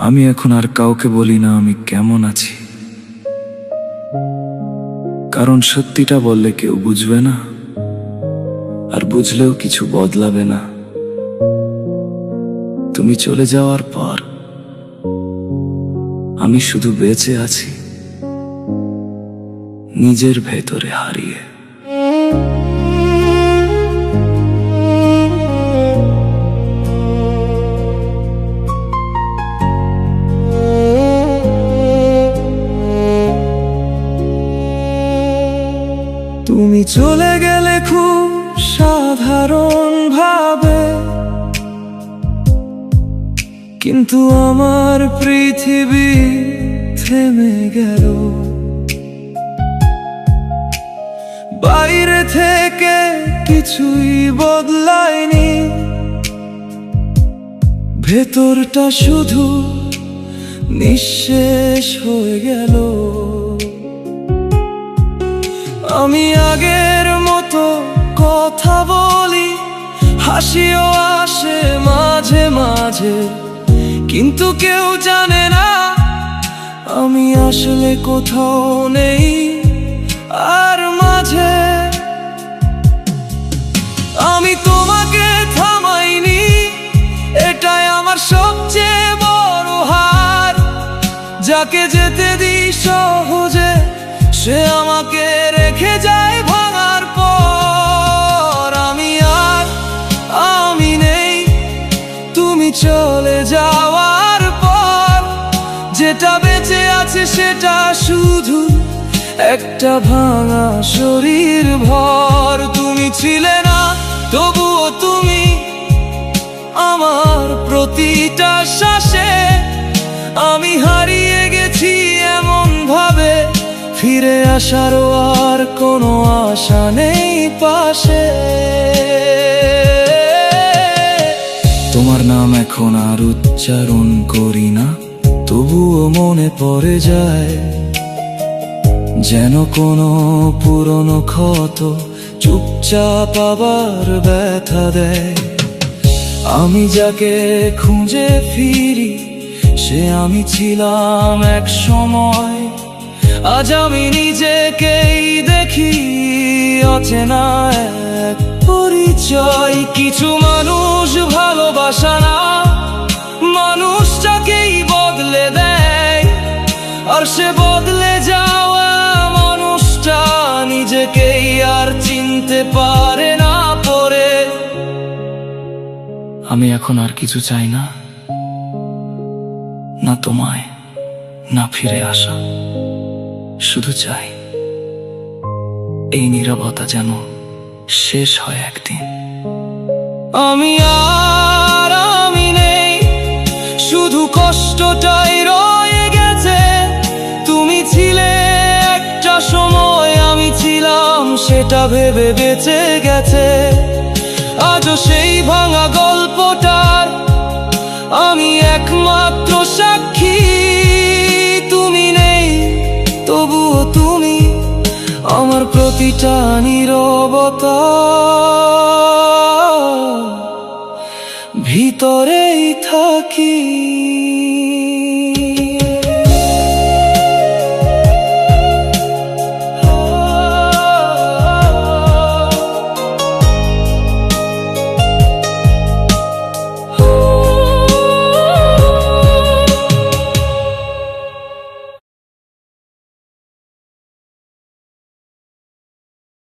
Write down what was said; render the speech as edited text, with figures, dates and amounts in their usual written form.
আমি এখন আর কাউকে বলি না আমি কেমন আছি, কারণ সত্যিটা বললে কেউ বুঝবে না, আর বুঝলেও কিছু বদলাবে না। তুমি চলে যাওয়ার পর আমি শুধু বেঁচে আছি নিজের ভেতরে হারিয়ে। তুমি চলে গেলে খুব সাধারণ ভাবে, কিন্তু আমার পৃথিবী থেমে গেল। বাইরে থেকে কিছুই বদলায়নি, ভেতরটা শুধু নিঃশেষ হয়ে গেল। আমি আগের মতো কথা বলি, হাসিও আসে মাঝে মাঝে, কিন্তু কেউ জানে না আমি আসলে কোথাও নেই আর মাঝে। আমি তোমাকে থামাইনি, এটাই আমার সবচেয়ে বড় হার। যাকে যেতে দিই সহজে, সে আমাকে রেখে যায় ভাঙার পর। আমি নেই তুমি চলে যাওয়ার পর, যেটা বেঁচে আছে সেটা শুধু একটা ভাঙা শরীর ভর। তুমি ছিলে না, তবুও তুমি আমার প্রতিটা শ্বাসে। আমি হারিয়ে গেছি এমন ভাবে, ফিরে আসারও আর কোনো আশা নেই পাশে। তোমার নাম এখন আর উচ্চারণ করি না, তবুও মনে পড়ে যায়, যেন কোনো পুরনো ক্ষত চুপচাপ আবার ব্যথা দেয়। আমি যাকে খুঁজে ফিরি, সে আমি ছিলাম এক সময়। আজ আমি নিজেকেই দেখি অচেনা এক পরিচয়। কিছু মানুষ ভালোবাসা না, মানুষটাকেই বদলে দেয়, আর সে বদলে যাওয়া মানুষটা নিজেকেই আর চিনতে পারে না পরে। আমি এখন আর কিছু চাই না, না তোমায়, না ফিরে আসা। শুধু চাই এই নীরবতা যেন শেষ হয় একদিন। আমি নেই, শুধু কষ্টটাই রয়ে গেছে। তুমি ছিলে একটা সময়, আমি ছিলাম সেটা ভেবে বেঁচে গেছে। আজও সেই ভাঙা গল্পটার আমি একমাত্র সাক্ষী। তুমি নেই, তবুও তুমি আমার প্রতিটা নীরবতা ভিতরেই থাকি।